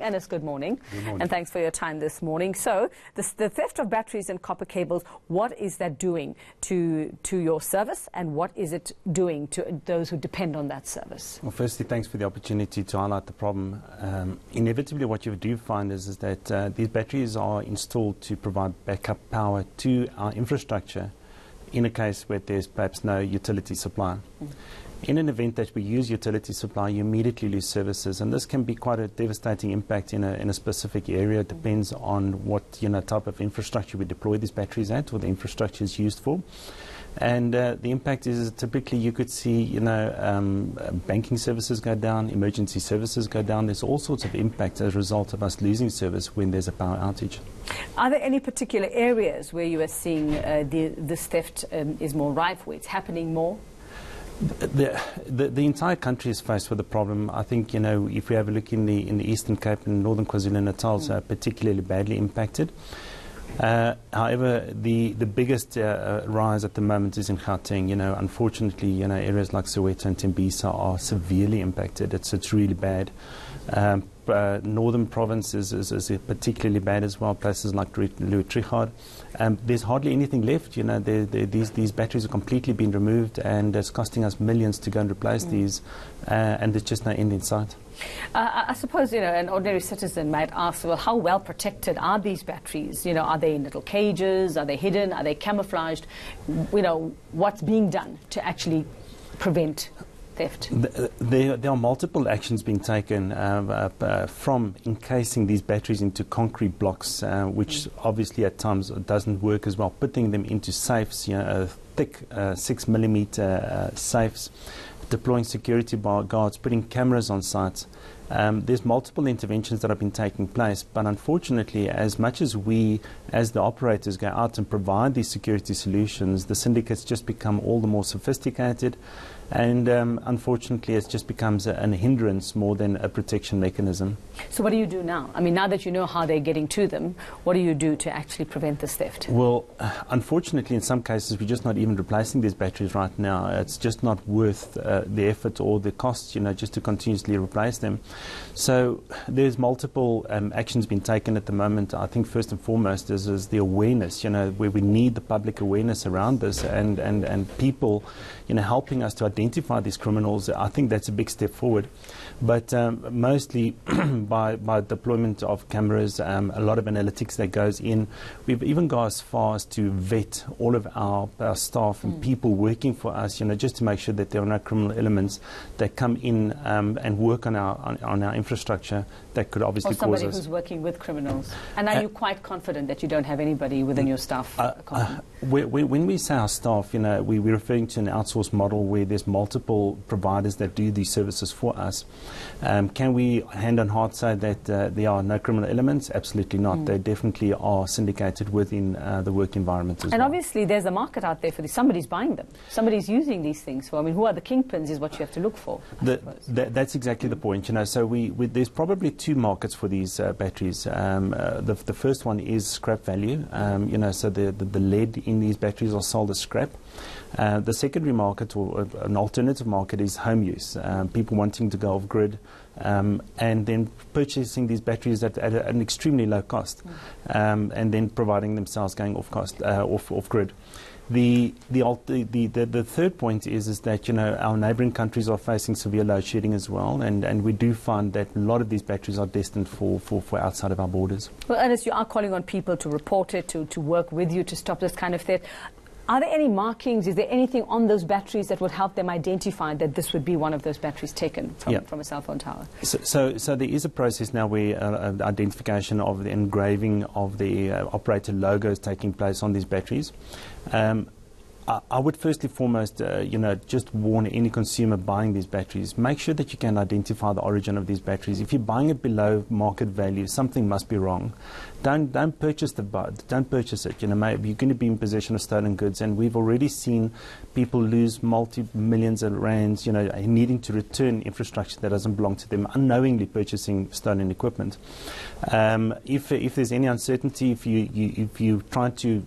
Ennis, good morning. Good morning. And thanks for your time this morning. So, the theft of batteries and copper cables, what is that doing to your service, and what is it doing to those who depend on that service? Well, firstly, thanks for the opportunity to highlight the problem. Inevitably, what you do find is that these batteries are installed to provide backup power to our infrastructure in a case where there's perhaps no utility supply. In an event that we use utility supply, you immediately lose services, and this can be quite a devastating impact in a specific area. It depends on what type of infrastructure we deploy these batteries at, or the infrastructure is used for. And the impact is typically you could see banking services go down, emergency services go down. There's all sorts of impact as a result of us losing service when there's a power outage. Are there any particular areas where you are seeing this theft is more rife, where it's happening more? The entire country is faced with a problem. I think if we have a look in the Eastern Cape and Northern KwaZulu-Natal, are particularly badly impacted. However, the biggest rise at the moment is in Gauteng. Unfortunately, areas like Soweto and Tembisa are severely impacted. It's really bad. Northern province is particularly bad as well. Places like Louis Trichardt. There's hardly anything left. These batteries are completely been removed, and it's costing us millions to go and replace these, and there's just no end in sight. I suppose an ordinary citizen might ask, well, how well protected are these batteries? Are they in little cages? Are they hidden? Are they camouflaged? What's being done to actually prevent theft? There are multiple actions being taken, from encasing these batteries into concrete blocks, which obviously at times doesn't work as well, putting them into safes, thick 6mm safes, deploying security guards, putting cameras on site. There's multiple interventions that have been taking place, but unfortunately, as much as we, as the operators, go out and provide these security solutions, the syndicates just become all the more sophisticated, and unfortunately it just becomes a hindrance more than a protection mechanism. So what do you do now? I mean, now that you know how they're getting to them, what do you do to actually prevent this theft? Well, unfortunately, in some cases, we're just not even replacing these batteries right now. It's just not worth the effort or the cost, just to continuously replace them. So there's multiple actions being taken at the moment. I think first and foremost is the awareness, where we need the public awareness around this, and people, helping us to identify these criminals. I think that's a big step forward. But mostly by deployment of cameras, a lot of analytics that goes in. We've even got as far as to vet all of our staff and people working for us, just to make sure that there are no criminal elements that come in and work on our infrastructure that could obviously cause us. Or somebody who's working with criminals. And are you quite confident that you don't have anybody within your staff? When we say our staff, we're referring to an outsourced model where there's multiple providers that do these services for us. Can we hand on heart say that there are no criminal elements? Absolutely not. They definitely are syndicated within the work environment as well. And obviously there's a market out there for these. Somebody's buying them. Somebody's using these things. So, who are the kingpins is what you have to look for. That's exactly the point. So there's probably two markets for these batteries. The first one is scrap value. So the lead in these batteries are sold as scrap. The secondary market, or an alternative market, is home use. People wanting to go off grid, and then purchasing these batteries at an extremely low cost, and then providing themselves going off grid. The third point is that our neighbouring countries are facing severe load shedding as well, and we do find that a lot of these batteries are destined for outside of our borders. Well, Ernest, you are calling on people to report it, to work with you to stop this kind of theft. Are there any markings? Is there anything on those batteries that would help them identify that this would be one of those batteries taken from a cell phone tower? So there is a process now where identification of the engraving of the operator logo is taking place on these batteries. I would first and foremost, just warn any consumer buying these batteries, make sure that you can identify the origin of these batteries. If you're buying it below market value, something must be wrong. Don't purchase don't purchase it. Maybe you're going to be in possession of stolen goods, and we've already seen people lose multi-millions of rands, needing to return infrastructure that doesn't belong to them, unknowingly purchasing stolen equipment. If there's any uncertainty, if you try to,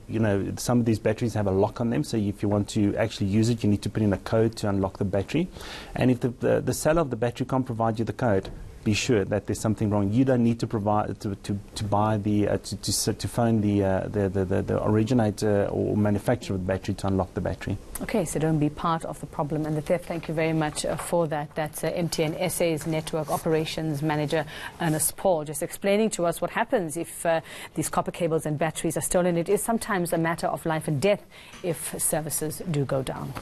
some of these batteries have a lock on them, so if you want to actually use it, you need to put in a code to unlock the battery. And if the seller of the battery can't provide you the code, be sure that there's something wrong. You don't need to provide to buy the to phone the originator or manufacturer of the battery to unlock the battery. Okay, so don't be part of the problem and the theft. Thank you very much for that. That's MTN SA's Network Operations Manager, Ernest Paul, just explaining to us what happens if these copper cables and batteries are stolen. It is sometimes a matter of life and death if services do go down.